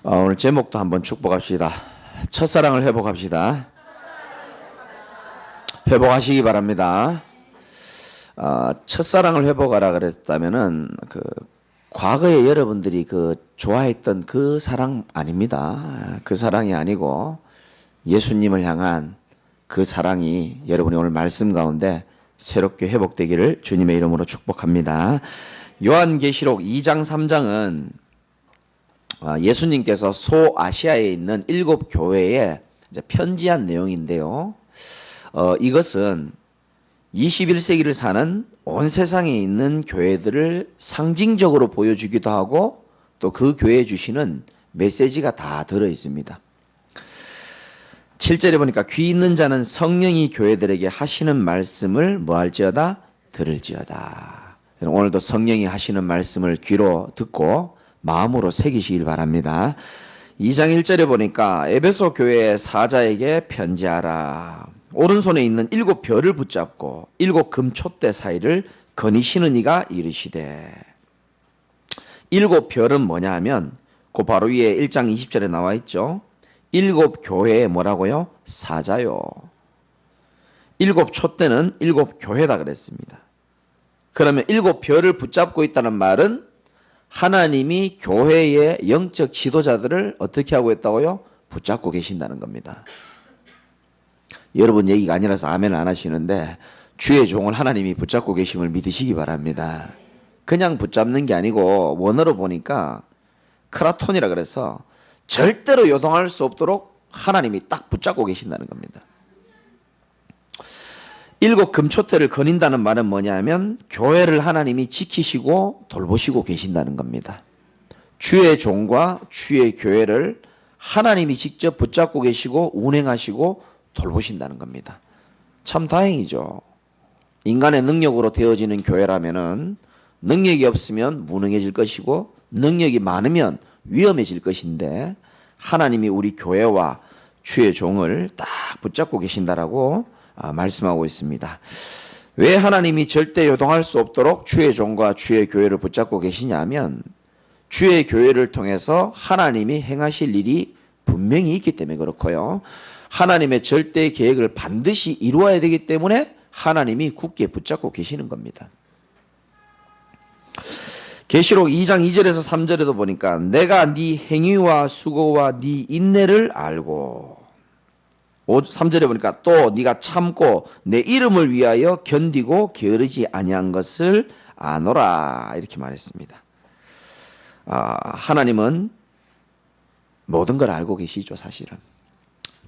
오늘 제목도 한번 축복합시다. 첫사랑을 회복합시다. 회복하시기 바랍니다. 첫사랑을 회복하라 그랬다면은 과거에 여러분들이 좋아했던 그 사랑 아닙니다. 그 사랑이 아니고 예수님을 향한 그 사랑이 여러분이 오늘 말씀 가운데 새롭게 회복되기를 주님의 이름으로 축복합니다. 요한계시록 2장 3장은 예수님께서 소아시아에 있는 7교회에 편지한 내용인데요. 이것은 21세기를 사는 온 세상에 있는 교회들을 상징적으로 보여주기도 하고 또 그 교회에 주시는 메시지가 다 들어 있습니다. 7절에 보니까 귀 있는 자는 성령이 교회들에게 하시는 말씀을 뭐할지어다? 들을지어다. 오늘도 성령이 하시는 말씀을 귀로 듣고 마음으로 새기시길 바랍니다. 2장 1절에 보니까 에베소 교회 사자에게 편지하라. 오른손에 있는 7별을 붙잡고 7 금촛대 사이를 거니시는 이가 이르시되. 7별은 뭐냐 하면 그 바로 위에 1장 20절에 나와 있죠. 7 교회에 뭐라고요? 사자요. 7 촛대는 7 교회다 그랬습니다. 그러면 7별을 붙잡고 있다는 말은 하나님이 교회의 영적 지도자들을 어떻게 하고 있다고요? 붙잡고 계신다는 겁니다. 여러분 얘기가 아니라서 아멘 안 하시는데 주의 종을 하나님이 붙잡고 계심을 믿으시기 바랍니다. 그냥 붙잡는 게 아니고 원어로 보니까 크라톤이라 그래서 절대로 요동할 수 없도록 하나님이 딱 붙잡고 계신다는 겁니다. 7 금촛대를 거닌다는 말은 뭐냐면 교회를 하나님이 지키시고 돌보시고 계신다는 겁니다. 주의 종과 주의 교회를 하나님이 직접 붙잡고 계시고 운행하시고 돌보신다는 겁니다. 참 다행이죠. 인간의 능력으로 되어지는 교회라면은 능력이 없으면 무능해질 것이고 능력이 많으면 위험해질 것인데 하나님이 우리 교회와 주의 종을 딱 붙잡고 계신다라고 말씀하고 있습니다. 왜 하나님이 절대 요동할 수 없도록 주의 종과 주의 교회를 붙잡고 계시냐면 주의 교회를 통해서 하나님이 행하실 일이 분명히 있기 때문에 그렇고요. 하나님의 절대 계획을 반드시 이루어야 되기 때문에 하나님이 굳게 붙잡고 계시는 겁니다. 계시록 2장 2절에서 3절에도 보니까 내가 네 행위와 수고와 네 인내를 알고 3절에 보니까 또 네가 참고 내 이름을 위하여 견디고 게으르지 아니한 것을 아노라 이렇게 말했습니다. 하나님은 모든 걸 알고 계시죠. 사실은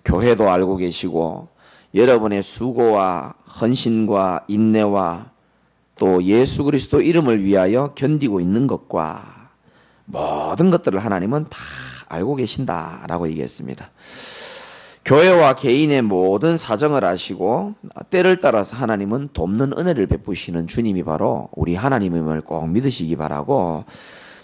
교회도 알고 계시고 여러분의 수고와 헌신과 인내와 또 예수 그리스도 이름을 위하여 견디고 있는 것과 모든 것들을 하나님은 다 알고 계신다라고 얘기했습니다. 교회와 개인의 모든 사정을 아시고 때를 따라서 하나님은 돕는 은혜를 베푸시는 주님이 바로 우리 하나님임을 꼭 믿으시기 바라고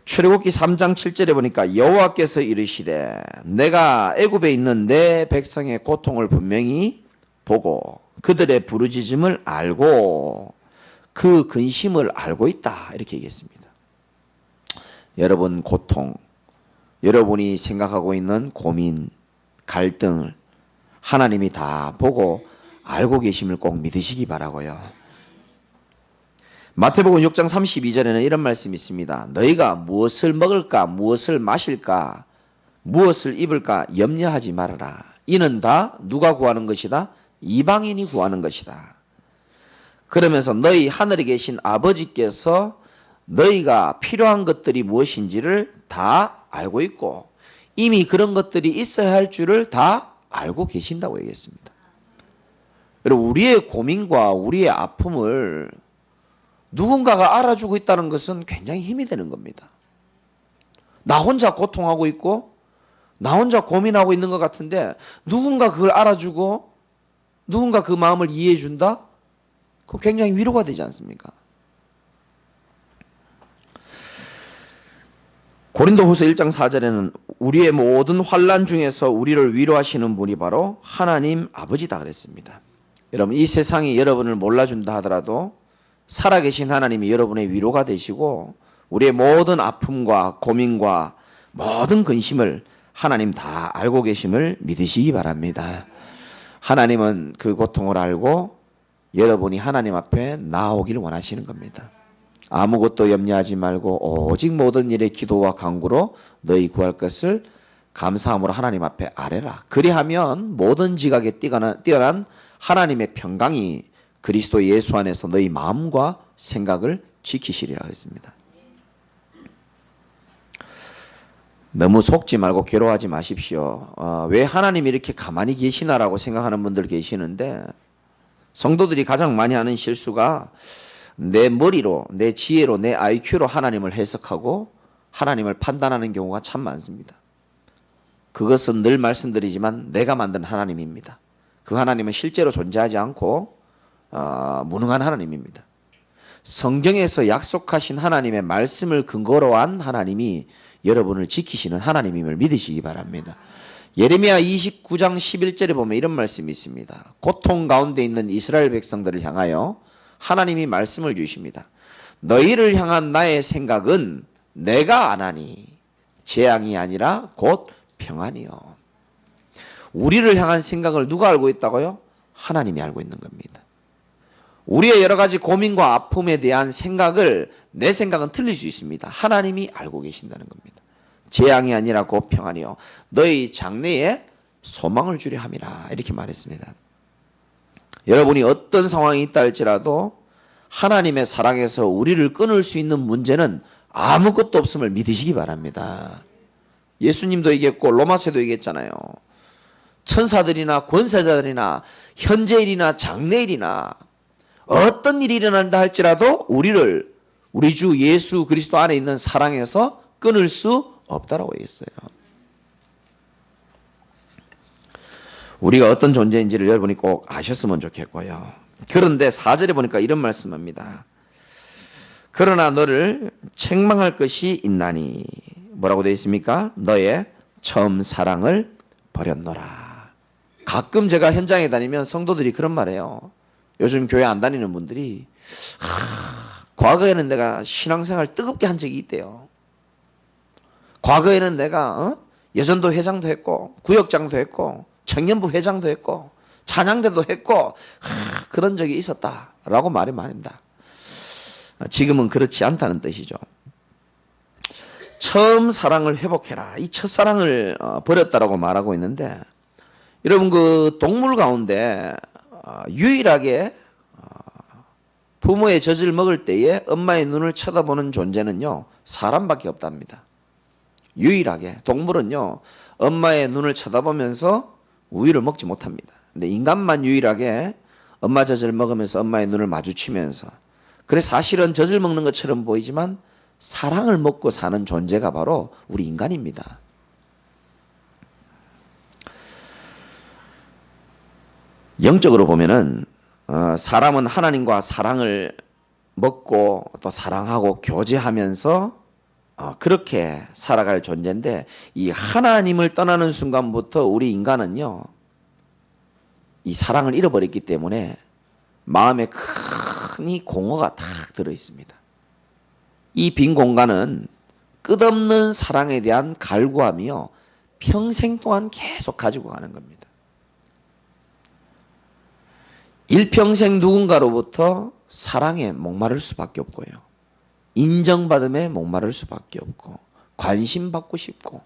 출애굽기 3장 7절에 보니까 여호와께서 이르시되 내가 애굽에 있는 내 백성의 고통을 분명히 보고 그들의 부르짖음을 알고 그 근심을 알고 있다 이렇게 얘기했습니다. 여러분 고통, 여러분이 생각하고 있는 고민, 갈등을 하나님이 다 보고 알고 계심을 꼭 믿으시기 바라고요. 마태복음 6장 32절에는 이런 말씀이 있습니다. 너희가 무엇을 먹을까 무엇을 마실까 무엇을 입을까 염려하지 말아라. 이는 다 누가 구하는 것이다? 이방인이 구하는 것이다. 그러면서 너희 하늘에 계신 아버지께서 너희가 필요한 것들이 무엇인지를 다 알고 있고 이미 그런 것들이 있어야 할 줄을 다 알고 계신다고 얘기했습니다. 여러분 우리의 고민과 우리의 아픔을 누군가가 알아주고 있다는 것은 굉장히 힘이 되는 겁니다. 나 혼자 고통하고 있고 나 혼자 고민하고 있는 것 같은데 누군가 그걸 알아주고 누군가 그 마음을 이해해 준다? 그거 굉장히 위로가 되지 않습니까? 고린도후서 1장 4절에는 우리의 모든 환난 중에서 우리를 위로하시는 분이 바로 하나님 아버지다 그랬습니다. 여러분 이 세상이 여러분을 몰라준다 하더라도 살아계신 하나님이 여러분의 위로가 되시고 우리의 모든 아픔과 고민과 모든 근심을 하나님 다 알고 계심을 믿으시기 바랍니다. 하나님은 그 고통을 알고 여러분이 하나님 앞에 나오기를 원하시는 겁니다. 아무것도 염려하지 말고 오직 모든 일에 기도와 간구로 너희 구할 것을 감사함으로 하나님 앞에 아뢰라. 그리하면 모든 지각에 뛰어난 하나님의 평강이 그리스도 예수 안에서 너희 마음과 생각을 지키시리라 그랬습니다. 너무 속지 말고 괴로워하지 마십시오. 왜 하나님이 이렇게 가만히 계시나라고 생각하는 분들 계시는데, 성도들이 가장 많이 하는 실수가 내 머리로, 내 지혜로, 내 IQ로 하나님을 해석하고 하나님을 판단하는 경우가 참 많습니다. 그것은 늘 말씀드리지만 내가 만든 하나님입니다. 그 하나님은 실제로 존재하지 않고 무능한 하나님입니다. 성경에서 약속하신 하나님의 말씀을 근거로 한 하나님이 여러분을 지키시는 하나님임을 믿으시기 바랍니다. 예레미야 29장 11절에 보면 이런 말씀이 있습니다. 고통 가운데 있는 이스라엘 백성들을 향하여 하나님이 말씀을 주십니다. 너희를 향한 나의 생각은 내가 아나니 재앙이 아니라 곧 평안이요. 우리를 향한 생각을 누가 알고 있다고요? 하나님이 알고 있는 겁니다. 우리의 여러 가지 고민과 아픔에 대한 생각을, 내 생각은 틀릴 수 있습니다. 하나님이 알고 계신다는 겁니다. 재앙이 아니라 곧 평안이요 너희 장래에 소망을 주려 함이라 이렇게 말했습니다. 여러분이 어떤 상황이 있다 할지라도 하나님의 사랑에서 우리를 끊을 수 있는 문제는 아무것도 없음을 믿으시기 바랍니다. 예수님도 얘기했고 로마서도 얘기했잖아요. 천사들이나 권세자들이나 현재일이나 장래일이나 어떤 일이 일어난다 할지라도 우리를 우리 주 예수 그리스도 안에 있는 사랑에서 끊을 수 없다라고 했어요. 우리가 어떤 존재인지를 여러분이 꼭 아셨으면 좋겠고요. 그런데 4절에 보니까 이런 말씀합니다. 그러나 너를 책망할 것이 있나니 뭐라고 되어 있습니까? 너의 처음 사랑을 버렸노라. 가끔 제가 현장에 다니면 성도들이 그런 말해요. 요즘 교회 안 다니는 분들이 과거에는 내가 신앙생활 뜨겁게 한 적이 있대요. 과거에는 내가 예전도 회장도 했고 구역장도 했고 청년부 회장도 했고 찬양대도 했고 그런 적이 있었다라고 말이 많습니다. 지금은 그렇지 않다는 뜻이죠. 처음 사랑을 회복해라. 이 첫사랑을 버렸다라고 말하고 있는데, 여러분 그 동물 가운데 유일하게 부모의 젖을 먹을 때에 엄마의 눈을 쳐다보는 존재는요 사람밖에 없답니다. 유일하게 동물은요 엄마의 눈을 쳐다보면서 우유를 먹지 못합니다. 근데 인간만 유일하게 엄마 젖을 먹으면서 엄마의 눈을 마주치면서, 그래 사실은 젖을 먹는 것처럼 보이지만 사랑을 먹고 사는 존재가 바로 우리 인간입니다. 영적으로 보면은 사람은 하나님과 사랑을 먹고 또 사랑하고 교제하면서 그렇게 살아갈 존재인데, 이 하나님을 떠나는 순간부터 우리 인간은요 이 사랑을 잃어버렸기 때문에 마음에 큰 공허가 탁 들어 있습니다. 이 빈 공간은 끝없는 사랑에 대한 갈구함이요 평생 동안 계속 가지고 가는 겁니다. 일평생 누군가로부터 사랑에 목마를 수밖에 없고요, 인정받음에 목마를 수밖에 없고, 관심받고 싶고,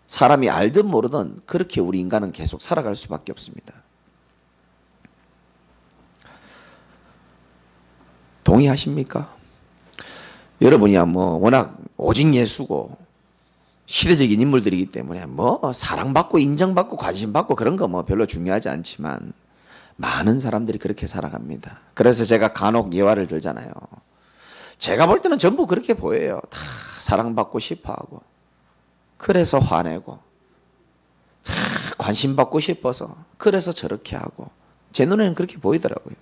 사람이 알든 모르든 그렇게 우리 인간은 계속 살아갈 수밖에 없습니다. 동의하십니까? 여러분이야 워낙 오직 예수고 시대적인 인물들이기 때문에 사랑받고 인정받고 관심받고 그런 거 별로 중요하지 않지만 많은 사람들이 그렇게 살아갑니다. 그래서 제가 간혹 예화를 들잖아요. 제가 볼 때는 전부 그렇게 보여요. 다 사랑받고 싶어하고, 그래서 화내고, 다 관심받고 싶어서 그래서 저렇게 하고, 제 눈에는 그렇게 보이더라고요.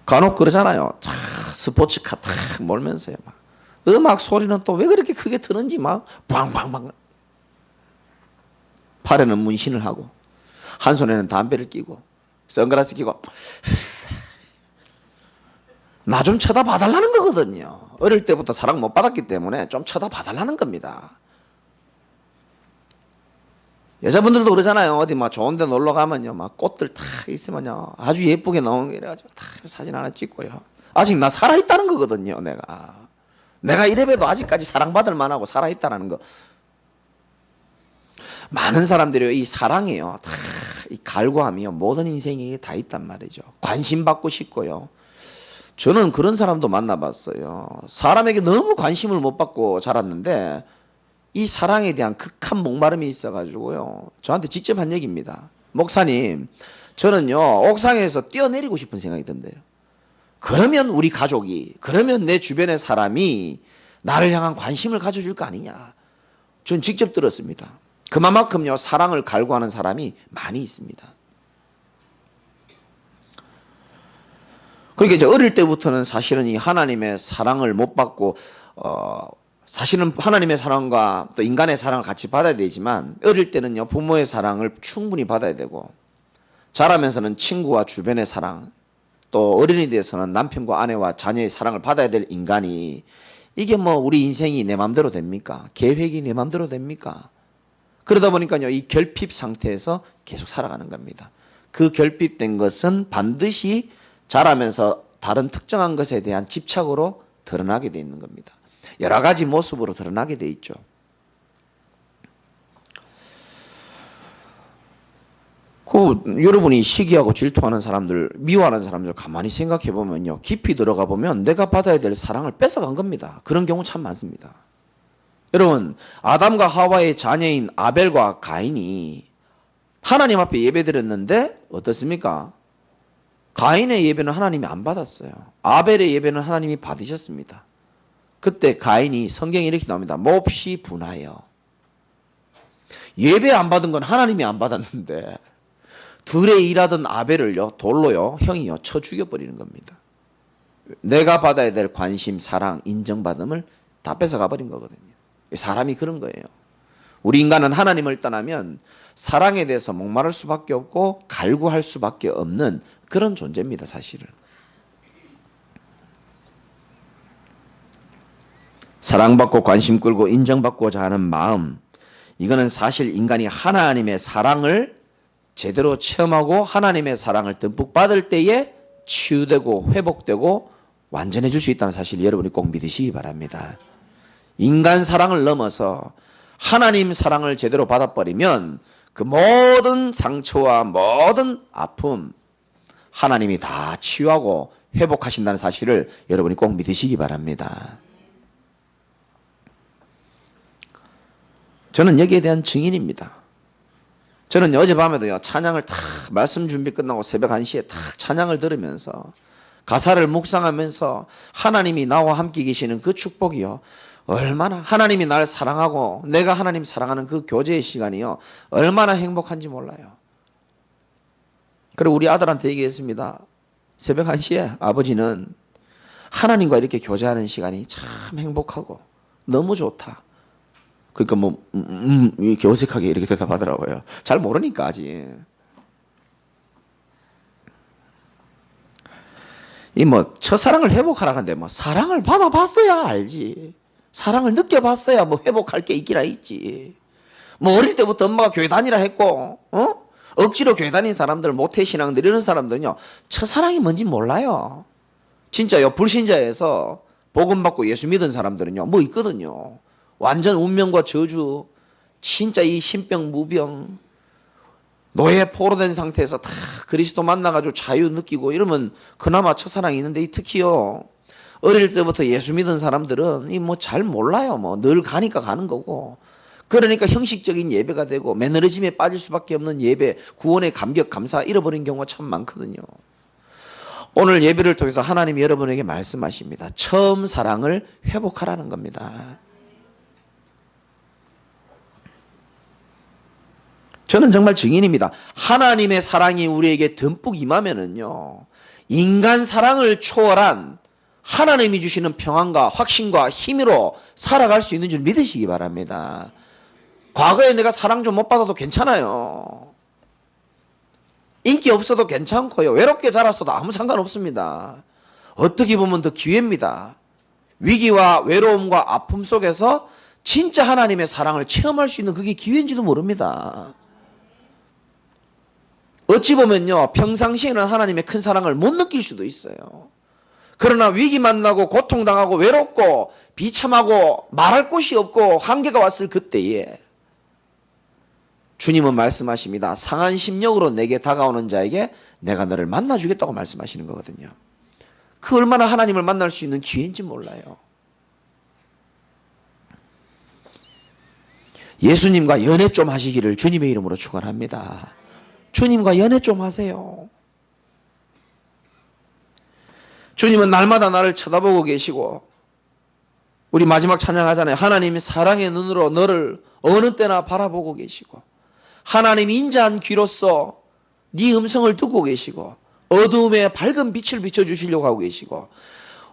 간혹 그러잖아요. 다 스포츠카 탁 몰면서요. 음악 소리는 또 왜 그렇게 크게 트는지 방방방. 팔에는 문신을 하고 한 손에는 담배를 끼고 선글라스 끼고 나 좀 쳐다봐달라는 거거든요. 어릴 때부터 사랑 못 받았기 때문에 좀 쳐다봐달라는 겁니다. 여자분들도 그러잖아요. 어디 막 좋은 데 놀러 가면요, 막 꽃들 다 있으면요, 아주 예쁘게 나오는 게 이래가지고 다 사진 하나 찍고요. 아직 나 살아있다는 거거든요, 내가 이래봬도 아직까지 사랑받을 만하고 살아있다는 거. 많은 사람들이 이 사랑이요, 다 이 갈구함이요, 모든 인생에 다 있단 말이죠. 관심 받고 싶고요. 저는 그런 사람도 만나봤어요. 사람에게 너무 관심을 못 받고 자랐는데 이 사랑에 대한 극한 목마름이 있어가지고요, 저한테 직접 한 얘기입니다. 목사님, 저는요 옥상에서 뛰어내리고 싶은 생각이 든대요. 그러면 우리 가족이, 그러면 내 주변의 사람이 나를 향한 관심을 가져줄 거 아니냐. 전 직접 들었습니다. 그만큼요 사랑을 갈구하는 사람이 많이 있습니다. 그러니까 이제 어릴 때부터는 사실은 이 하나님의 사랑을 못 받고 사실은 하나님의 사랑과 또 인간의 사랑을 같이 받아야 되지만, 어릴 때는요 부모의 사랑을 충분히 받아야 되고, 자라면서는 친구와 주변의 사랑, 또 어른이 돼서는 남편과 아내와 자녀의 사랑을 받아야 될 인간이, 이게 뭐 우리 인생이 내 맘대로 됩니까? 계획이 내 맘대로 됩니까? 그러다 보니까요 이 결핍 상태에서 계속 살아가는 겁니다. 그 결핍된 것은 반드시 자라면서 다른 특정한 것에 대한 집착으로 드러나게 돼 있는 겁니다. 여러 가지 모습으로 드러나게 돼 있죠. 여러분이 시기하고 질투하는 사람들, 미워하는 사람들 가만히 생각해 보면요, 깊이 들어가 보면 내가 받아야 될 사랑을 뺏어간 겁니다. 그런 경우 참 많습니다. 여러분, 아담과 하와의 자녀인 아벨과 가인이 하나님 앞에 예배드렸는데 어떻습니까? 가인의 예배는 하나님이 안 받았어요. 아벨의 예배는 하나님이 받으셨습니다. 그때 가인이, 성경에 이렇게 나옵니다. 몹시 분하여. 예배 안 받은 건 하나님이 안 받았는데 들에 일하던 아벨을요 돌로요 형이요 쳐 죽여버리는 겁니다. 내가 받아야 될 관심, 사랑, 인정받음을 다 뺏어가 버린 거거든요. 사람이 그런 거예요. 우리 인간은 하나님을 떠나면 사랑에 대해서 목마를 수밖에 없고 갈구할 수밖에 없는 그런 존재입니다. 사실은 사랑받고 관심 끌고 인정받고자 하는 마음, 이거는 사실 인간이 하나님의 사랑을 제대로 체험하고 하나님의 사랑을 듬뿍 받을 때에 치유되고 회복되고 완전해질 수 있다는 사실, 여러분이 꼭 믿으시기 바랍니다. 인간 사랑을 넘어서 하나님 사랑을 제대로 받아버리면 그 모든 상처와 모든 아픔 하나님이 다 치유하고 회복하신다는 사실을 여러분이 꼭 믿으시기 바랍니다. 저는 여기에 대한 증인입니다. 저는 어젯밤에도요 찬양을 다 말씀 준비 끝나고 새벽 1시에 다 찬양을 들으면서 가사를 묵상하면서 하나님이 나와 함께 계시는 그 축복이요, 얼마나 하나님이 나를 사랑하고 내가 하나님 사랑하는 그 교제의 시간이요 얼마나 행복한지 몰라요. 그리고 우리 아들한테 얘기했습니다. 새벽 1시에 아버지는 하나님과 이렇게 교제하는 시간이 참 행복하고 너무 좋다. 그러니까 뭐 이렇게 어색하게 이렇게 대답하더라고요. 잘 모르니까 아직. 이 뭐 첫사랑을 회복하라는데 뭐 사랑을 받아봤어야 알지. 사랑을 느껴봤어야 뭐 회복할 게 있기나 있지. 뭐 어릴 때부터 엄마가 교회 다니라 했고, 억지로 교회 다닌 사람들, 모태신앙들 이런 사람들은요 첫사랑이 뭔지 몰라요. 진짜요, 불신자에서 복음 받고 예수 믿은 사람들은요 뭐 있거든요. 완전 운명과 저주, 진짜 이 신병 무병, 노예 포로된 상태에서 다 그리스도 만나가지고 자유 느끼고 이러면 그나마 첫사랑이 있는데, 특히요 어릴 때부터 예수 믿은 사람들은 이 뭐 잘 몰라요. 뭐 늘 가니까 가는 거고, 그러니까 형식적인 예배가 되고 매너리즘에 빠질 수밖에 없는 예배, 구원의 감격, 감사 잃어버린 경우가 참 많거든요. 오늘 예배를 통해서 하나님이 여러분에게 말씀하십니다. 처음 사랑을 회복하라는 겁니다. 저는 정말 증인입니다. 하나님의 사랑이 우리에게 듬뿍 임하면은요 인간 사랑을 초월한 하나님이 주시는 평안과 확신과 힘으로 살아갈 수 있는 줄 믿으시기 바랍니다. 과거에 내가 사랑 좀 못 받아도 괜찮아요. 인기 없어도 괜찮고요. 외롭게 자랐어도 아무 상관없습니다. 어떻게 보면 더 기회입니다. 위기와 외로움과 아픔 속에서 진짜 하나님의 사랑을 체험할 수 있는 그게 기회인지도 모릅니다. 어찌 보면요, 평상시에는 하나님의 큰 사랑을 못 느낄 수도 있어요. 그러나 위기 만나고 고통당하고 외롭고 비참하고 말할 곳이 없고 한계가 왔을 그때에 주님은 말씀하십니다. 상한 심령으로 내게 다가오는 자에게 내가 너를 만나주겠다고 말씀하시는 거거든요. 그 얼마나 하나님을 만날 수 있는 기회인지 몰라요. 예수님과 연애 좀 하시기를 주님의 이름으로 축원합니다. 주님과 연애 좀 하세요. 주님은 날마다 나를 쳐다보고 계시고, 우리 마지막 찬양하잖아요. 하나님이 사랑의 눈으로 너를 어느 때나 바라보고 계시고, 하나님이 인자한 귀로서 네 음성을 듣고 계시고, 어두움에 밝은 빛을 비춰주시려고 하고 계시고,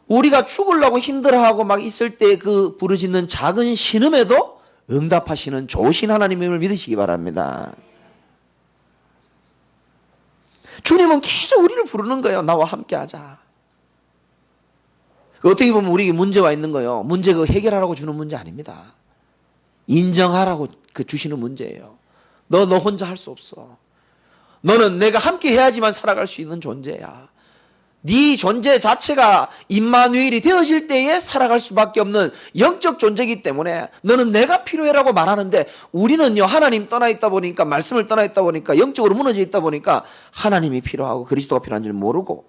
우리가 죽으려고 힘들어하고 막 있을 때 그 부르짖는 작은 신음에도 응답하시는 좋으신 하나님임을 믿으시기 바랍니다. 주님은 계속 우리를 부르는 거예요. 나와 함께 하자. 어떻게 보면 우리에게 문제가 있는 거예요. 문제 그 해결하라고 주는 문제 아닙니다. 인정하라고 그 주시는 문제예요. 너 혼자 할 수 없어. 너는 내가 함께 해야지만 살아갈 수 있는 존재야. 네 존재 자체가 임마누엘이 되어질 때에 살아갈 수밖에 없는 영적 존재이기 때문에 너는 내가 필요해라고 말하는데, 우리는요, 하나님 떠나 있다 보니까, 말씀을 떠나 있다 보니까, 영적으로 무너져 있다 보니까 하나님이 필요하고 그리스도가 필요한 줄 모르고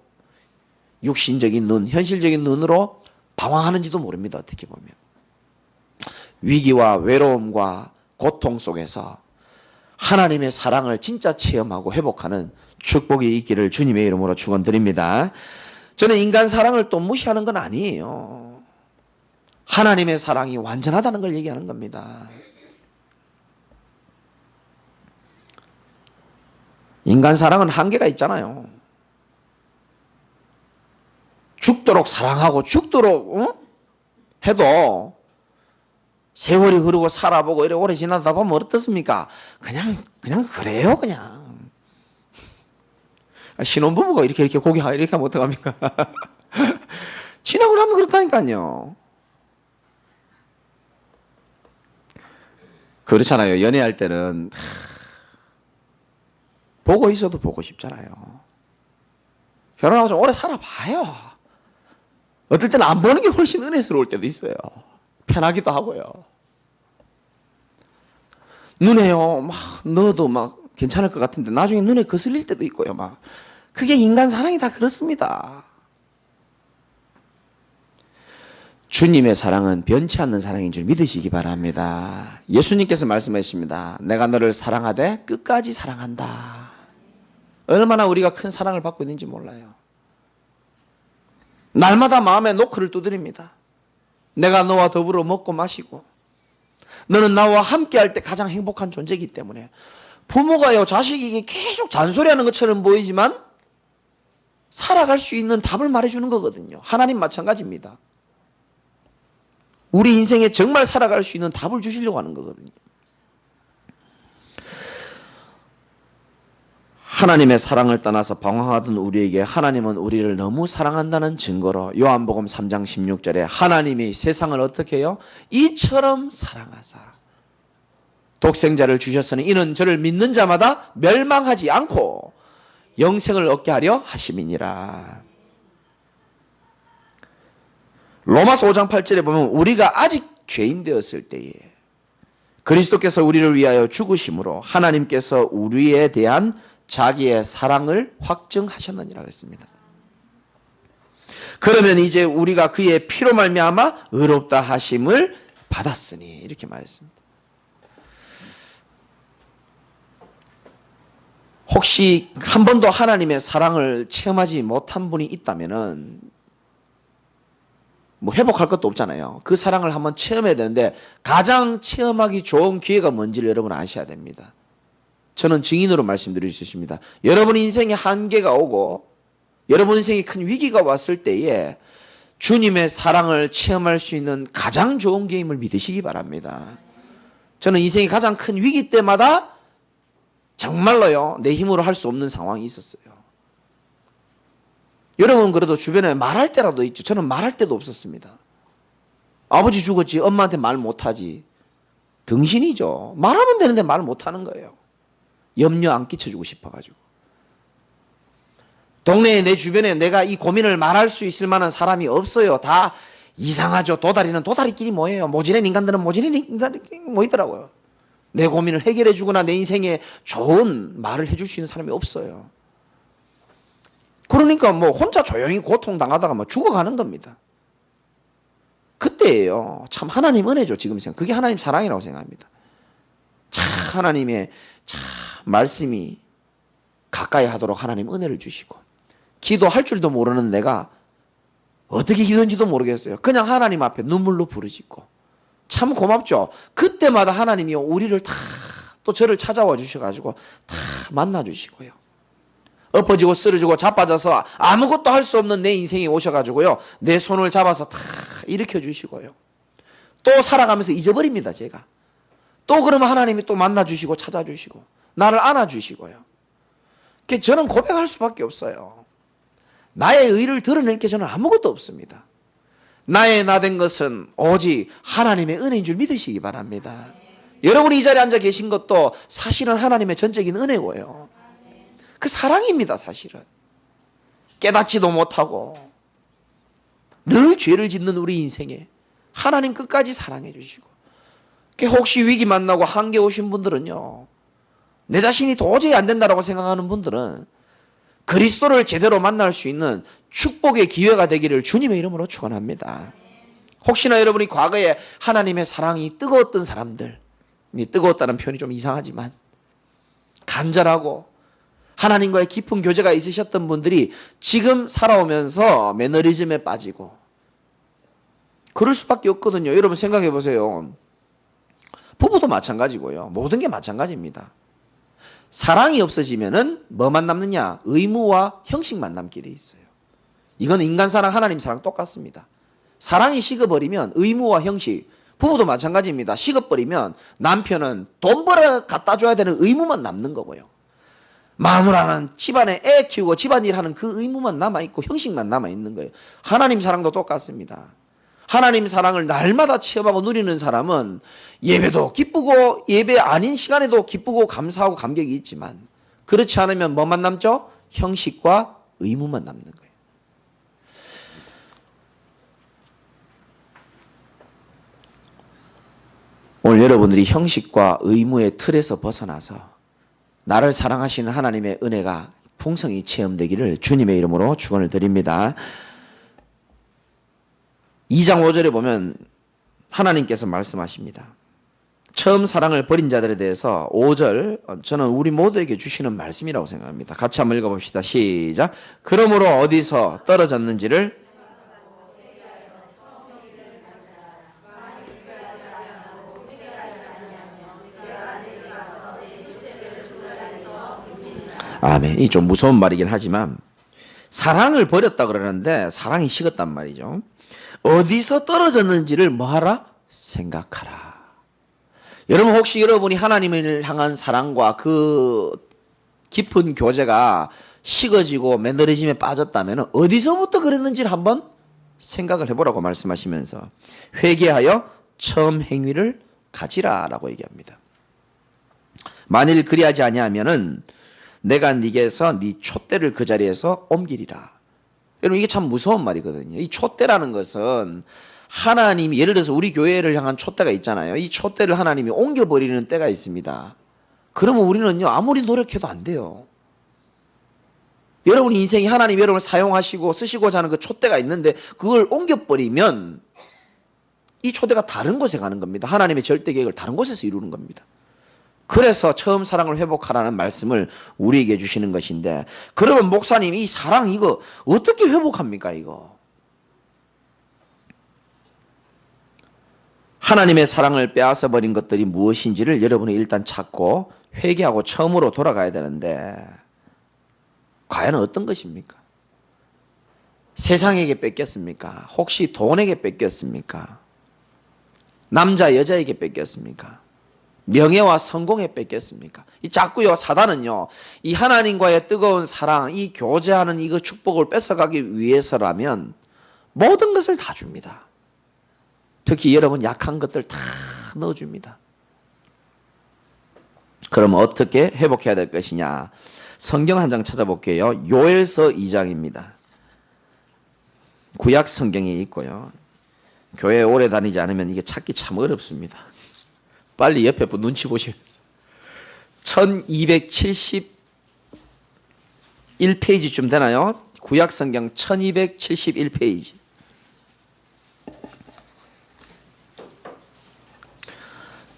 육신적인 눈, 현실적인 눈으로 방황하는지도 모릅니다. 어떻게 보면 위기와 외로움과 고통 속에서 하나님의 사랑을 진짜 체험하고 회복하는 축복이 있기를 주님의 이름으로 축원드립니다. 저는 인간 사랑을 또 무시하는 건 아니에요. 하나님의 사랑이 완전하다는 걸 얘기하는 겁니다. 인간 사랑은 한계가 있잖아요. 죽도록 사랑하고 죽도록 해도 세월이 흐르고 살아보고 이래 오래 지나다 보면 어떻습니까? 그냥 그래요. 그냥 신혼부부가 이렇게 고개 이렇게 하면 어떡합니까? 지나고 나면 그렇다니까요. 그렇잖아요. 연애할 때는 보고 있어도 보고 싶잖아요. 결혼하고 좀 오래 살아봐요. 어떨 때는 안 보는 게 훨씬 은혜스러울 때도 있어요. 편하기도 하고요. 눈에요, 막 넣어도 막 괜찮을 것 같은데 나중에 눈에 거슬릴 때도 있고요. 막 그게 인간 사랑이 다 그렇습니다. 주님의 사랑은 변치 않는 사랑인 줄 믿으시기 바랍니다. 예수님께서 말씀하십니다. 내가 너를 사랑하되 끝까지 사랑한다. 얼마나 우리가 큰 사랑을 받고 있는지 몰라요. 날마다 마음에 노크를 두드립니다. 내가 너와 더불어 먹고 마시고 너는 나와 함께 할 때 가장 행복한 존재이기 때문에, 부모가요, 자식에게 계속 잔소리하는 것처럼 보이지만 살아갈 수 있는 답을 말해주는 거거든요. 하나님 마찬가지입니다. 우리 인생에 정말 살아갈 수 있는 답을 주시려고 하는 거거든요. 하나님의 사랑을 떠나서 방황하던 우리에게 하나님은 우리를 너무 사랑한다는 증거로 요한복음 3장 16절에 하나님이 세상을 어떻게 해요? 이처럼 사랑하사 독생자를 주셨으니 이는 저를 믿는 자마다 멸망하지 않고 영생을 얻게 하려 하심이니라. 로마서 5장 8절에 보면 우리가 아직 죄인 되었을 때에 그리스도께서 우리를 위하여 죽으심으로 하나님께서 우리에 대한 자기의 사랑을 확증하셨느니라 그랬습니다. 그러면 이제 우리가 그의 피로 말미암아 의롭다 하심을 받았으니 이렇게 말했습니다. 혹시 한 번도 하나님의 사랑을 체험하지 못한 분이 있다면은 뭐 회복할 것도 없잖아요. 그 사랑을 한번 체험해야 되는데 가장 체험하기 좋은 기회가 뭔지를 여러분 아셔야 됩니다. 저는 증인으로 말씀드릴 수 있습니다. 여러분 인생에 한계가 오고 여러분 인생에 큰 위기가 왔을 때에 주님의 사랑을 체험할 수 있는 가장 좋은 기회임을 믿으시기 바랍니다. 저는 인생이 가장 큰 위기 때마다 정말로요, 내 힘으로 할 수 없는 상황이 있었어요. 여러분 그래도 주변에 말할 때라도 있죠. 저는 말할 때도 없었습니다. 아버지 죽었지 엄마한테 말 못하지. 등신이죠. 말하면 되는데 말 못하는 거예요. 염려 안 끼쳐주고 싶어가지고. 동네에 내 주변에 내가 이 고민을 말할 수 있을 만한 사람이 없어요. 다 이상하죠. 도다리는 도다리끼리 모여요. 모질한 인간들은 모질한 인간들끼리 모이더라고요. 내 고민을 해결해 주거나 내 인생에 좋은 말을 해줄 수 있는 사람이 없어요. 그러니까 뭐 혼자 조용히 고통당하다가 뭐 죽어가는 겁니다. 그때예요. 참 하나님 은혜죠. 지금 생각. 그게 하나님 사랑이라고 생각합니다. 참 하나님의 참 말씀이 가까이 하도록 하나님 은혜를 주시고, 기도할 줄도 모르는 내가 어떻게 기도인지도 모르겠어요. 그냥 하나님 앞에 눈물로 부르짖고. 참 고맙죠. 그때마다 하나님이 우리를 다 또 저를 찾아와 주셔가지고 다 만나 주시고요. 엎어지고 쓰러지고 자빠져서 아무것도 할 수 없는 내 인생에 오셔가지고요. 내 손을 잡아서 다 일으켜 주시고요. 또 살아가면서 잊어버립니다, 제가. 또 그러면 하나님이 또 만나 주시고 찾아주시고 나를 안아주시고요. 저는 고백할 수밖에 없어요. 나의 의를 드러낼 게 저는 아무것도 없습니다. 나의 나 된 것은 오직 하나님의 은혜인 줄 믿으시기 바랍니다. 여러분이 이 자리에 앉아 계신 것도 사실은 하나님의 전적인 은혜고요. 그 사랑입니다, 사실은. 깨닫지도 못하고 늘 죄를 짓는 우리 인생에 하나님 끝까지 사랑해 주시고, 혹시 위기 만나고 한계 오신 분들은요, 내 자신이 도저히 안 된다라고 생각하는 분들은 그리스도를 제대로 만날 수 있는 축복의 기회가 되기를 주님의 이름으로 축원합니다. 혹시나 여러분이 과거에 하나님의 사랑이 뜨거웠던 사람들, 뜨거웠다는 표현이 좀 이상하지만 간절하고 하나님과의 깊은 교제가 있으셨던 분들이 지금 살아오면서 매너리즘에 빠지고 그럴 수밖에 없거든요. 여러분 생각해 보세요. 부부도 마찬가지고요. 모든 게 마찬가지입니다. 사랑이 없어지면은 뭐만 남느냐? 의무와 형식만 남게 돼 있어요. 이건 인간 사랑, 하나님 사랑 똑같습니다. 사랑이 식어버리면 의무와 형식, 부부도 마찬가지입니다. 식어버리면 남편은 돈 벌어 갖다 줘야 되는 의무만 남는 거고요. 마누라는 집안에 애 키우고 집안일 하는 그 의무만 남아있고 형식만 남아있는 거예요. 하나님 사랑도 똑같습니다. 하나님 사랑을 날마다 체험하고 누리는 사람은 예배도 기쁘고 예배 아닌 시간에도 기쁘고 감사하고 감격이 있지만, 그렇지 않으면 뭐만 남죠? 형식과 의무만 남는 거예요. 오늘 여러분들이 형식과 의무의 틀에서 벗어나서 나를 사랑하시는 하나님의 은혜가 풍성히 체험되기를 주님의 이름으로 축원을 드립니다. 2장 5절에 보면 하나님께서 말씀하십니다. 처음 사랑을 버린 자들에 대해서 5절, 저는 우리 모두에게 주시는 말씀이라고 생각합니다. 같이 한번 읽어봅시다. 시작. 그러므로 어디서 떨어졌는지를 아멘. 이 좀 무서운 말이긴 하지만 사랑을 버렸다 그러는데 사랑이 식었단 말이죠. 어디서 떨어졌는지를 뭐하라? 생각하라. 여러분 혹시 여러분이 하나님을 향한 사랑과 그 깊은 교제가 식어지고 매너리즘에 빠졌다면 어디서부터 그랬는지를 한번 생각을 해보라고 말씀하시면서 회개하여 처음 행위를 가지라라고 얘기합니다. 만일 그리하지 아니하면은 내가 네게서 네 촛대를 그 자리에서 옮기리라. 여러분 이게 참 무서운 말이거든요. 이 촛대라는 것은 하나님이, 예를 들어서 우리 교회를 향한 촛대가 있잖아요. 이 촛대를 하나님이 옮겨버리는 때가 있습니다. 그러면 우리는요 아무리 노력해도 안 돼요. 여러분 인생이 하나님이 여러분을 사용하시고 쓰시고자 하는 그 촛대가 있는데 그걸 옮겨버리면 이 촛대가 다른 곳에 가는 겁니다. 하나님의 절대 계획을 다른 곳에서 이루는 겁니다. 그래서 처음 사랑을 회복하라는 말씀을 우리에게 주시는 것인데, 그러면 목사님 이 사랑 이거 어떻게 회복합니까? 이거 하나님의 사랑을 빼앗아 버린 것들이 무엇인지를 여러분이 일단 찾고 회개하고 처음으로 돌아가야 되는데, 과연 어떤 것입니까? 세상에게 뺏겼습니까? 혹시 돈에게 뺏겼습니까? 남자 여자에게 뺏겼습니까? 명예와 성공에 뺏겼습니까? 이 자꾸요 사단은요 이 하나님과의 뜨거운 사랑, 이 교제하는 이거 축복을 뺏어가기 위해서라면 모든 것을 다 줍니다. 특히 여러분 약한 것들 다 넣어줍니다. 그럼 어떻게 회복해야 될 것이냐? 성경 한 장 찾아볼게요. 요엘서 2장입니다. 구약 성경에 있고요. 교회 오래 다니지 않으면 이게 찾기 참 어렵습니다. 빨리 옆에 분 눈치 보시면서 1271페이지쯤 되나요? 구약 성경 1271페이지.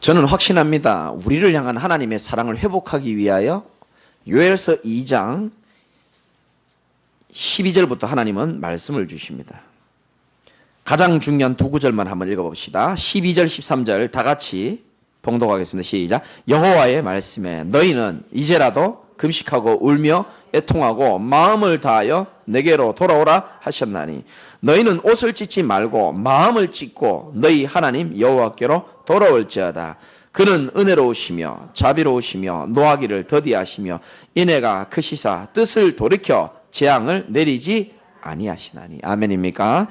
저는 확신합니다. 우리를 향한 하나님의 사랑을 회복하기 위하여 요엘서 2장 12절부터 하나님은 말씀을 주십니다. 가장 중요한 두 구절만 한번 읽어봅시다. 12절 13절 다 같이 봉독하겠습니다. 시작. 여호와의 말씀에 너희는 이제라도 금식하고 울며 애통하고 마음을 다하여 내게로 돌아오라 하셨나니 너희는 옷을 찢지 말고 마음을 찢고 너희 하나님 여호와께로 돌아올지어다. 그는 은혜로우시며 자비로우시며 노하기를 더디하시며 인애가 크시사 뜻을 돌이켜 재앙을 내리지 아니하시나니. 아멘입니까?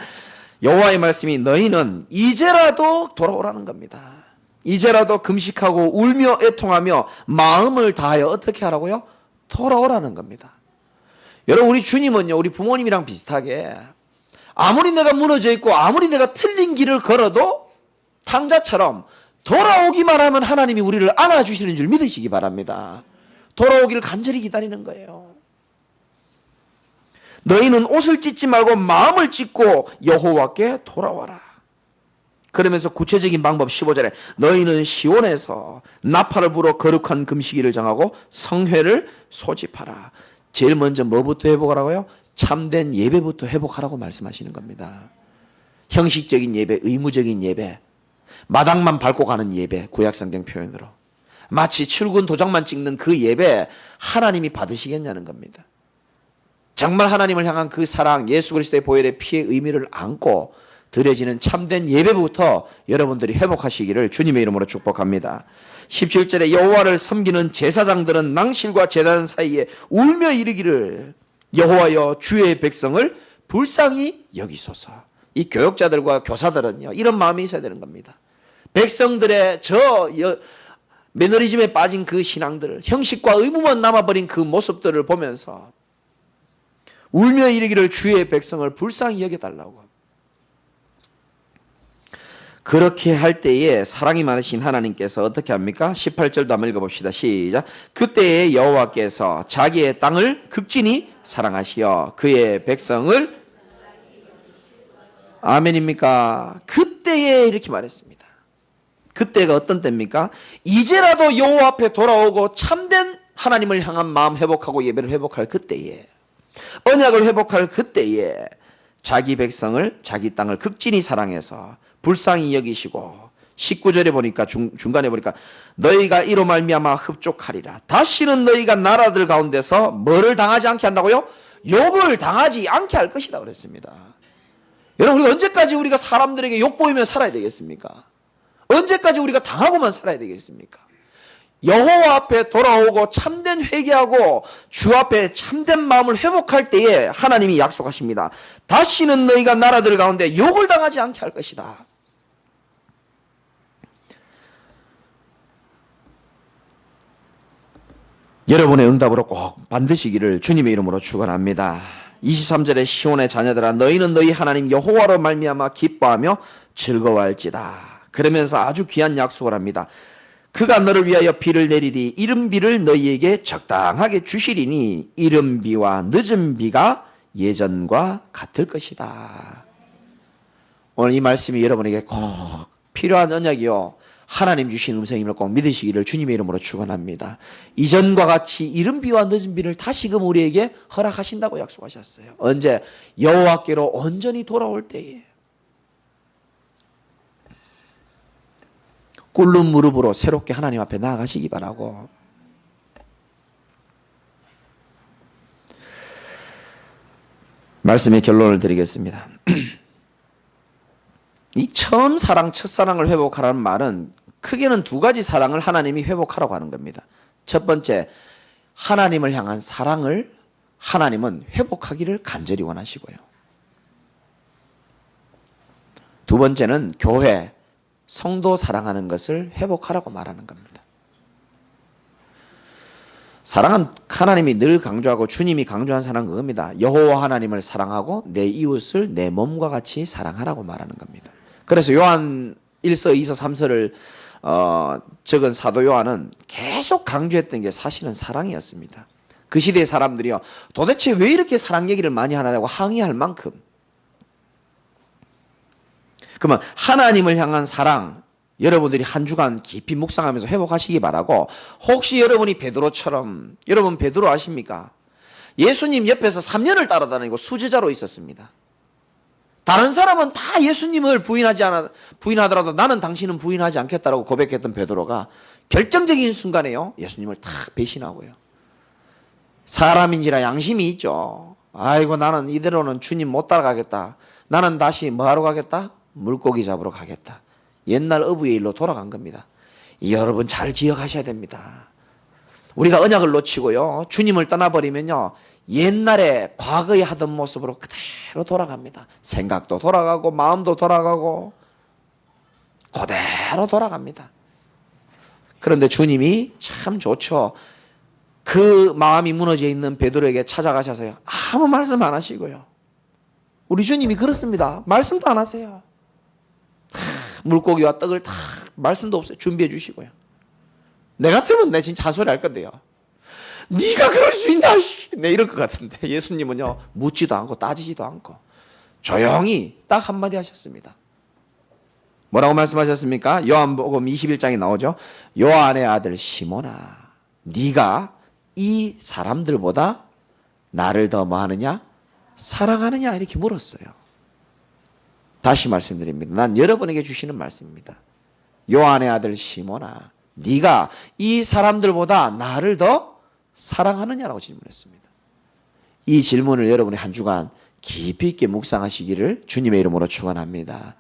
여호와의 말씀이 너희는 이제라도 돌아오라는 겁니다. 이제라도 금식하고 울며 애통하며 마음을 다하여 어떻게 하라고요? 돌아오라는 겁니다. 여러분, 우리 주님은요, 우리 부모님이랑 비슷하게 아무리 내가 무너져 있고 아무리 내가 틀린 길을 걸어도 탕자처럼 돌아오기만 하면 하나님이 우리를 안아주시는 줄 믿으시기 바랍니다. 돌아오기를 간절히 기다리는 거예요. 너희는 옷을 찢지 말고 마음을 찢고 여호와께 돌아와라. 그러면서 구체적인 방법 15절에 너희는 시온에서 나팔을 불어 거룩한 금식일을 정하고 성회를 소집하라. 제일 먼저 뭐부터 회복하라고요? 참된 예배부터 회복하라고 말씀하시는 겁니다. 형식적인 예배, 의무적인 예배, 마당만 밟고 가는 예배, 구약성경 표현으로 마치 출근 도장만 찍는 그 예배 하나님이 받으시겠냐는 겁니다. 정말 하나님을 향한 그 사랑, 예수 그리스도의 보혈의 피의 의미를 안고 드려지는 참된 예배부터 여러분들이 회복하시기를 주님의 이름으로 축복합니다. 17절에 여호와를 섬기는 제사장들은 낭실과 제단 사이에 울며 이르기를 여호와여 주의 백성을 불쌍히 여기소서. 이 교역자들과 교사들은요, 이런 마음이 있어야 되는 겁니다. 백성들의 매너리즘에 빠진 그 신앙들, 형식과 의무만 남아버린 그 모습들을 보면서 울며 이르기를 주의 백성을 불쌍히 여겨달라고. 그렇게 할 때에 사랑이 많으신 하나님께서 어떻게 합니까? 18절도 한번 읽어봅시다. 시작. 그때에 여호와께서 자기의 땅을 극진히 사랑하시어 그의 백성을 아멘입니까? 그때에 이렇게 말했습니다. 그때가 어떤 때입니까? 이제라도 여호와 앞에 돌아오고 참된 하나님을 향한 마음 회복하고 예배를 회복할 그때에, 언약을 회복할 그때에 자기 백성을, 자기 땅을 극진히 사랑해서 불쌍히 여기시고 19절에 보니까 중간에 보니까 너희가 이로 말미암아 흡족하리라. 다시는 너희가 나라들 가운데서 뭐를 당하지 않게 한다고요? 욕을 당하지 않게 할 것이다 그랬습니다. 여러분, 우리가 언제까지 우리가 사람들에게 욕 보이며 살아야 되겠습니까? 언제까지 우리가 당하고만 살아야 되겠습니까? 여호와 앞에 돌아오고 참된 회개하고 주 앞에 참된 마음을 회복할 때에 하나님이 약속하십니다. 다시는 너희가 나라들 가운데 욕을 당하지 않게 할 것이다. 여러분의 응답으로 꼭 반드시기를 주님의 이름으로 축원합니다. 23절에 시온의 자녀들아 너희는 너희 하나님 여호와로 말미암아 기뻐하며 즐거워할지다. 그러면서 아주 귀한 약속을 합니다. 그가 너를 위하여 비를 내리니 이른 비를 너희에게 적당하게 주시리니 이른 비와 늦은 비가 예전과 같을 것이다. 오늘 이 말씀이 여러분에게 꼭 필요한 언약이요, 하나님 주신 음성임을 꼭 믿으시기를 주님의 이름으로 축원합니다. 이전과 같이 이른 비와 늦은 비를 다시금 우리에게 허락하신다고 약속하셨어요. 언제? 여호와께로 온전히 돌아올 때에. 꿇는 무릎으로 새롭게 하나님 앞에 나아가시기 바라고. 말씀의 결론을 드리겠습니다. 이 처음 사랑, 첫사랑을 회복하라는 말은 크게는 두 가지 사랑을 하나님이 회복하라고 하는 겁니다. 첫 번째, 하나님을 향한 사랑을 하나님은 회복하기를 간절히 원하시고요. 두 번째는 교회, 성도 사랑하는 것을 회복하라고 말하는 겁니다. 사랑은 하나님이 늘 강조하고 주님이 강조한 사랑은 그겁니다. 여호와 하나님을 사랑하고 내 이웃을 내 몸과 같이 사랑하라고 말하는 겁니다. 그래서 요한 1서, 2서, 3서를 적은 사도 요한은 계속 강조했던 게 사실은 사랑이었습니다. 그 시대의 사람들이요, 도대체 왜 이렇게 사랑 얘기를 많이 하냐고 항의할 만큼. 그러면 하나님을 향한 사랑, 여러분들이 한 주간 깊이 묵상하면서 회복하시기 바라고, 혹시 여러분이 베드로처럼, 여러분 베드로 아십니까? 예수님 옆에서 3년을 따라다니고 수제자로 있었습니다. 다른 사람은 다 예수님을 부인하더라도 나는 당신은 부인하지 않겠다라고 고백했던 베드로가 결정적인 순간에요, 예수님을 탁 배신하고요. 사람인지라 양심이 있죠. 아이고, 나는 이대로는 주님 못 따라가겠다. 나는 다시 뭐하러 가겠다? 물고기 잡으러 가겠다. 옛날 어부의 일로 돌아간 겁니다. 여러분 잘 기억하셔야 됩니다. 우리가 언약을 놓치고요, 주님을 떠나버리면요, 옛날에 과거에 하던 모습으로 그대로 돌아갑니다. 생각도 돌아가고 마음도 돌아가고 그대로 돌아갑니다. 그런데 주님이 참 좋죠. 그 마음이 무너져 있는 베드로에게 찾아가셔서요, 아무 말씀 안 하시고요. 우리 주님이 그렇습니다. 말씀도 안 하세요. 물고기와 떡을 다 말씀도 없어요. 준비해 주시고요. 내 같으면 내 진짜 한 소리 할 건데요, 네가 그럴 수 있나? 네, 이럴 것 같은데 예수님은요, 묻지도 않고 따지지도 않고 조용히 딱 한마디 하셨습니다. 뭐라고 말씀하셨습니까? 요한복음 21장에 나오죠. 요한의 아들 시몬아, 네가 이 사람들보다 나를 더 뭐하느냐? 사랑하느냐? 이렇게 물었어요. 다시 말씀드립니다. 난 여러분에게 주시는 말씀입니다. 요한의 아들 시몬아, 네가 이 사람들보다 나를 더 사랑하느냐라고 질문했습니다. 이 질문을 여러분이 한 주간 깊이 있게 묵상하시기를 주님의 이름으로 축원합니다.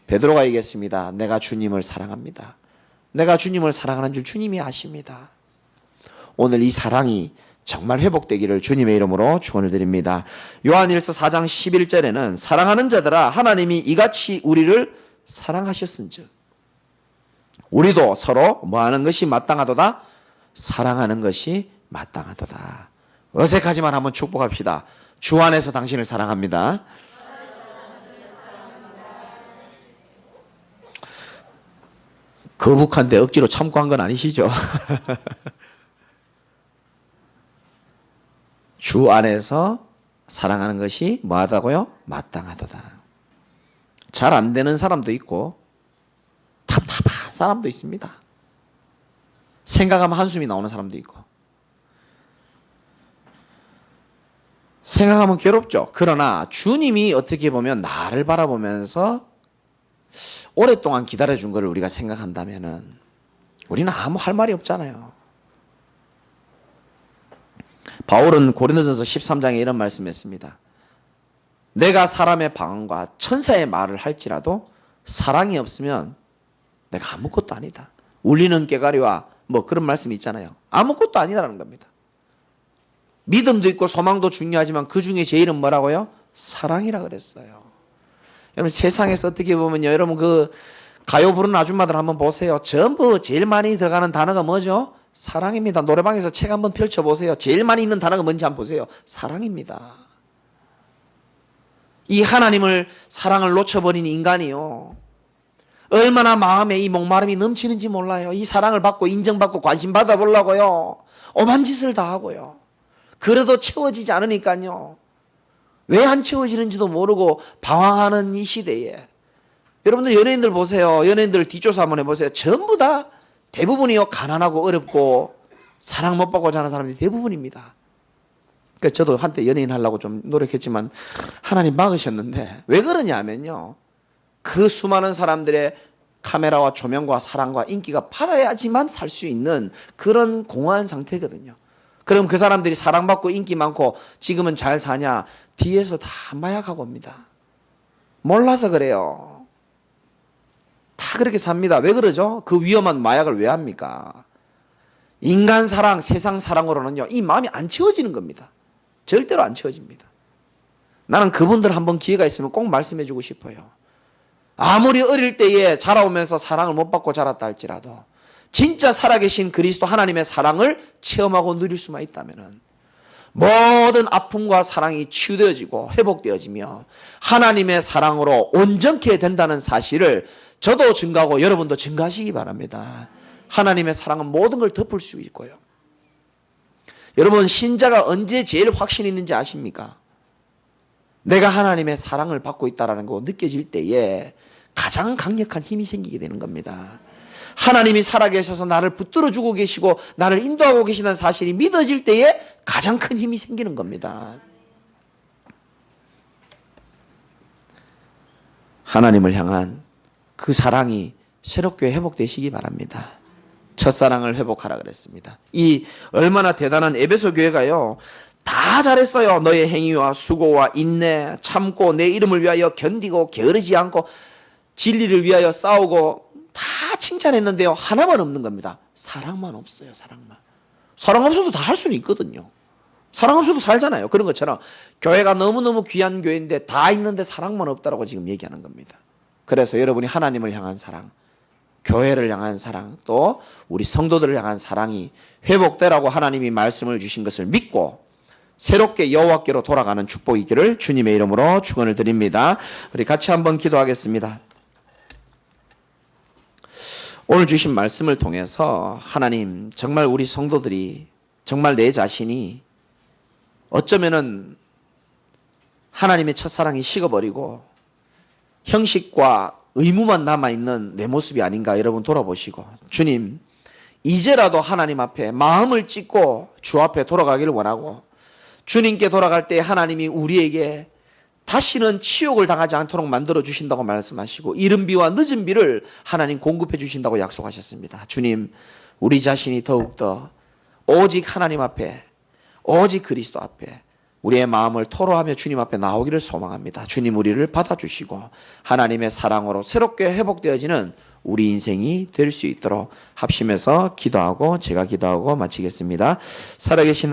베드로가 얘기했습니다. 내가 주님을 사랑합니다. 내가 주님을 사랑하는 줄 주님이 아십니다. 오늘 이 사랑이 정말 회복되기를 주님의 이름으로 축원을 드립니다. 요한일서 4장 11절에는 사랑하는 자들아, 하나님이 이같이 우리를 사랑하셨은즉 우리도 서로 뭐하는 것이 마땅하도다? 사랑하는 것이 마땅하도다. 어색하지만 한번 축복합시다. 주 안에서 당신을 사랑합니다. 거북한데 억지로 참고한 건 아니시죠? 주 안에서 사랑하는 것이 뭐하다고요? 마땅하도다. 잘 안 되는 사람도 있고 답답한 사람도 있습니다. 생각하면 한숨이 나오는 사람도 있고, 생각하면 괴롭죠. 그러나 주님이 어떻게 보면 나를 바라보면서 오랫동안 기다려준 것을 우리가 생각한다면은 우리는 아무 할 말이 없잖아요. 바울은 고린도전서 13장에 이런 말씀했습니다. 내가 사람의 방언과 천사의 말을 할지라도 사랑이 없으면 내가 아무것도 아니다. 울리는 꽹과리와 뭐 그런 말씀이 있잖아요. 아무것도 아니라는 겁니다. 믿음도 있고 소망도 중요하지만 그 중에 제일은 뭐라고요? 사랑이라 그랬어요. 여러분 세상에서 어떻게 보면요, 여러분 그 가요 부르는 아줌마들 한번 보세요. 전부 제일 많이 들어가는 단어가 뭐죠? 사랑입니다. 노래방에서 책 한번 펼쳐보세요. 제일 많이 있는 단어가 뭔지 한번 보세요. 사랑입니다. 이 하나님을 사랑을 놓쳐버린 인간이요, 얼마나 마음에 이 목마름이 넘치는지 몰라요. 이 사랑을 받고 인정받고 관심 받아보려고요, 오만 짓을 다 하고요. 그래도 채워지지 않으니까요, 왜 안 채워지는지도 모르고 방황하는 이 시대에 여러분들 연예인들 보세요. 연예인들 뒷조사 한번 해보세요. 전부 다 대부분이요, 가난하고 어렵고 사랑 못 받고 자는 사람들이 대부분입니다. 그러니까 저도 한때 연예인 하려고 좀 노력했지만 하나님 막으셨는데, 왜 그러냐면요, 그 수많은 사람들의 카메라와 조명과 사랑과 인기가 받아야지만 살 수 있는 그런 공허한 상태거든요. 그럼 그 사람들이 사랑받고 인기 많고 지금은 잘 사냐? 뒤에서 다 마약하고 옵니다. 몰라서 그래요. 다 그렇게 삽니다. 왜 그러죠? 그 위험한 마약을 왜 합니까? 인간 사랑, 세상 사랑으로는요, 이 마음이 안 채워지는 겁니다. 절대로 안 채워집니다. 나는 그분들 한번 기회가 있으면 꼭 말씀해 주고 싶어요. 아무리 어릴 때에 자라오면서 사랑을 못 받고 자랐다 할지라도 진짜 살아계신 그리스도 하나님의 사랑을 체험하고 누릴 수만 있다면 모든 아픔과 사랑이 치유되어지고 회복되어지며 하나님의 사랑으로 온전케 된다는 사실을 저도 증가하고 여러분도 증가하시기 바랍니다. 하나님의 사랑은 모든 걸 덮을 수 있고요. 여러분, 신자가 언제 제일 확신이 있는지 아십니까? 내가 하나님의 사랑을 받고 있다는 거 느껴질 때에 가장 강력한 힘이 생기게 되는 겁니다. 하나님이 살아계셔서 나를 붙들어주고 계시고 나를 인도하고 계시다는 사실이 믿어질 때에 가장 큰 힘이 생기는 겁니다. 하나님을 향한 그 사랑이 새롭게 회복되시기 바랍니다. 첫사랑을 회복하라 그랬습니다. 이 얼마나 대단한 에베소 교회가요, 다 잘했어요. 너의 행위와 수고와 인내, 참고 내 이름을 위하여 견디고 게으르지 않고 진리를 위하여 싸우고 다 칭찬했는데요, 하나만 없는 겁니다. 사랑만 없어요. 사랑 없어도 다 할 수는 있거든요. 사랑 없어도 살잖아요. 그런 것처럼 교회가 너무너무 귀한 교회인데 다 있는데 사랑만 없다라고 지금 얘기하는 겁니다. 그래서 여러분이 하나님을 향한 사랑, 교회를 향한 사랑, 또 우리 성도들을 향한 사랑이 회복되라고 하나님이 말씀을 주신 것을 믿고 새롭게 여호와께로 돌아가는 축복이 있기를 주님의 이름으로 축원을 드립니다. 우리 같이 한번 기도하겠습니다. 오늘 주신 말씀을 통해서 하나님, 정말 우리 성도들이, 정말 내 자신이 어쩌면은 하나님의 첫사랑이 식어버리고 형식과 의무만 남아있는 내 모습이 아닌가 여러분 돌아보시고, 주님, 이제라도 하나님 앞에 마음을 찢고 주 앞에 돌아가기를 원하고, 주님께 돌아갈 때 하나님이 우리에게 다시는 치욕을 당하지 않도록 만들어 주신다고 말씀하시고 이른 비와 늦은 비를 하나님 공급해 주신다고 약속하셨습니다. 주님, 우리 자신이 더욱더 오직 하나님 앞에, 오직 그리스도 앞에 우리의 마음을 토로하며 주님 앞에 나오기를 소망합니다. 주님, 우리를 받아주시고 하나님의 사랑으로 새롭게 회복되어지는 우리 인생이 될 수 있도록 합심해서 기도하고 제가 기도하고 마치겠습니다. 살아계신